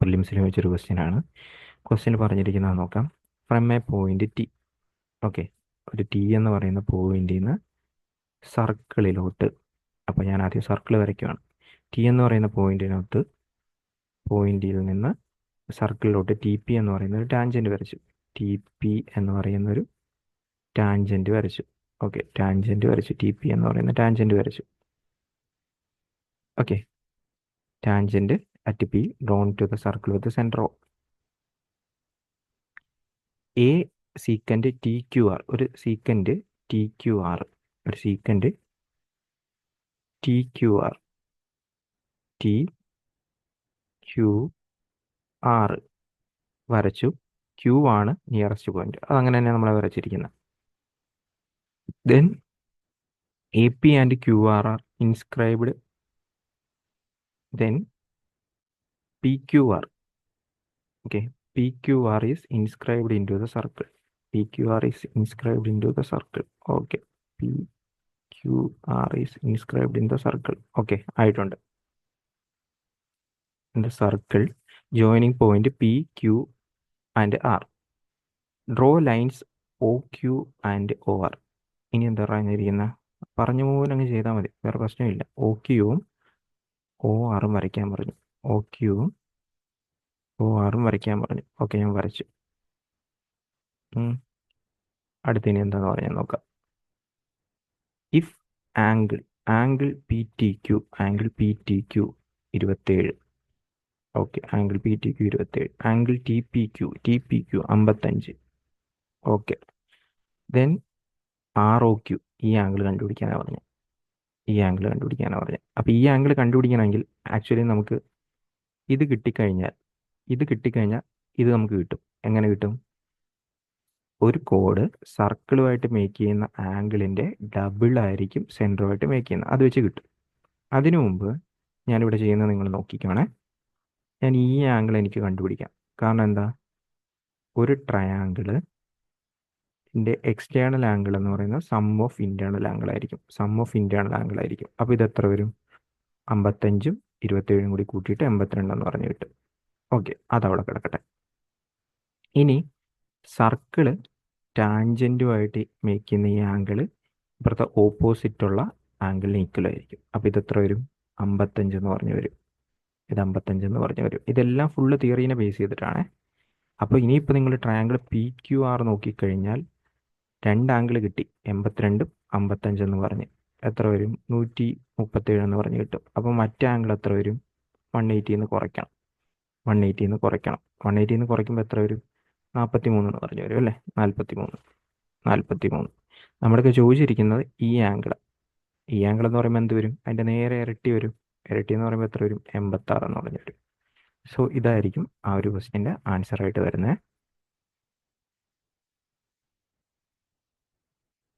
പ്രിലിംസിൽ വെച്ചൊരു ക്വസ്റ്റ്യനാണ്. ക്വസ്റ്റ്യൻ പറഞ്ഞിരിക്കുന്നത് നോക്കാം. From A point T. Okay, ഒരു ടി എന്ന് പറയുന്ന പോയിന്റിൽ നിന്ന് സർക്കിളിലോട്ട്. അപ്പോൾ ഞാൻ ആദ്യം സർക്കിൾ വരയ്ക്കുകയാണ്. ടി എന്ന് പറയുന്ന പോയിന്റിൽ നിന്ന് സർക്കിളിലോട്ട് ടി പി എന്ന് പറയുന്ന ഒരു ടാൻജൻറ്റ് വരച്ചു. ടി പി എന്ന് പറയുന്ന ഒരു ടാൻജൻറ്റ് വരച്ചു. ഓക്കെ, ടാൻജൻറ്റ് വരച്ചു. ടി പി എന്ന് പറയുന്ന ടാൻജൻറ്റ് വരച്ചു. Okay, tangent at P drawn to the circle with centre O. A secant T Q R, ഒരു സീക്കൻറ്റ് ടി ക്യു ആർ, ഒരു secant T Q R, T Q R വരച്ചു. Q ആണ് nearest point, അതങ്ങനെ തന്നെ നമ്മൾ വരച്ചിരിക്കുന്നത്. Then A P and Q R inscribed. Then P Q R, okay, P Q R is inscribed into the circle. P Q R is inscribed into the circle. Okay, P Q R is inscribed in the circle. Okay, ആയിട്ടുണ്ട്. In the circle joining point P Q and R. Draw lines O Q and O R. ഇനി എന്താ പറഞ്ഞിരിക്കുന്ന, പറഞ്ഞ പോലെ അങ്ങ് ചെയ്താൽ മതി, വേറെ പ്രശ്നമില്ല. ഒ ക്യുവും ഒ ആറും വരയ്ക്കാൻ പറഞ്ഞു. ഒ ക്യുവും ഒ ആറും വരയ്ക്കാൻ പറഞ്ഞു. ഓക്കെ, ഞാൻ വരച്ചു. അടുത്തതിന് എന്താന്ന് പറഞ്ഞാൽ നോക്കാം. If angle P T Q, angle P T Q 27. Okay, angle P T Q 27. Angle T P Q 55. Okay, then R O Q, ഈ ആംഗിൾ കണ്ടുപിടിക്കാനാണ് പറഞ്ഞത്. അപ്പോൾ ഈ ആംഗിൾ കണ്ടുപിടിക്കണമെങ്കിൽ ആക്ച്വലി നമുക്ക് ഇത് കിട്ടിക്കഴിഞ്ഞാൽ ഇത് നമുക്ക് കിട്ടും. എങ്ങനെ കിട്ടും? ഒരു കോഡ് സർക്കിളുമായിട്ട് മേക്ക് ചെയ്യുന്ന ആംഗിളിൻ്റെ ഡബിൾ ആയിരിക്കും സെൻറ്ററുമായിട്ട് മേക്ക് ചെയ്യുന്നത്, അത് വെച്ച് കിട്ടും. അതിനു മുമ്പ് ഞാനിവിടെ ചെയ്യുന്നത് നിങ്ങൾ നോക്കിക്കോണേ. ഞാൻ ഈ ആംഗിൾ എനിക്ക് കണ്ടുപിടിക്കാം. കാരണം എന്താ, ഒരു ട്രയാങ്കിളിൻ്റെ എക്സ്റ്റേണൽ ആംഗിൾ എന്ന് പറയുന്നത് സം ഓഫ് ഇൻറ്റേർണൽ ആംഗിൾ ആയിരിക്കും. അപ്പോൾ ഇത് എത്ര വരും? 55ഉം 27ഉം കൂടി കൂട്ടിയിട്ട് 82 എന്ന് പറഞ്ഞ് കിട്ടും. ഓക്കെ, അതവിടെ കിടക്കട്ടെ. ഇനി സർക്കിള് ടാൻജൻറ്റുമായിട്ട് മേക്ക് ചെയ്യുന്ന ഈ ആംഗിൾ ഇപ്പുറത്തെ ഓപ്പോസിറ്റുള്ള ആംഗിളിന് ഈക്വൽ ആയിരിക്കും. അപ്പോൾ ഇത് എത്ര വരും? 55 എന്ന് പറഞ്ഞു വരും. ഇത് 55 എന്ന് പറഞ്ഞു വരും. ഇതെല്ലാം ഫുള്ള് തിയറീനെ ബേസ് ചെയ്തിട്ടാണ്. അപ്പോൾ ഇനിയിപ്പോൾ നിങ്ങൾ ട്രയാങ്കിൾ പി ക്യു ആർ നോക്കിക്കഴിഞ്ഞാൽ രണ്ട് ആംഗിൾ കിട്ടി, 82ഉം 55 എന്ന് പറഞ്ഞ്. എത്ര വരും? 137 എന്ന് പറഞ്ഞ് കിട്ടും. അപ്പോൾ മറ്റേ ആംഗിൾ എത്ര വരും? 180 എന്ന് കുറയ്ക്കണം. 180 എന്ന് കുറയ്ക്കുമ്പോൾ എത്ര വരും? 43 എന്ന് പറഞ്ഞു വരും അല്ലേ? 43. നമ്മുടെയൊക്കെ ചോദിച്ചിരിക്കുന്നത് ഈ ആംഗിൾ എന്ന് പറയുമ്പോൾ എന്ത് വരും? അതിൻ്റെ നേരെ ഇരട്ടി വരും. ഇരട്ടി എന്ന് പറയുമ്പോൾ എത്ര വരും? 86 എന്ന് പറഞ്ഞു വരും. സോ ഇതായിരിക്കും ആ ഒരു ക്വസ്റ്റ്യൻ്റെ ആൻസറായിട്ട് വരുന്നത്.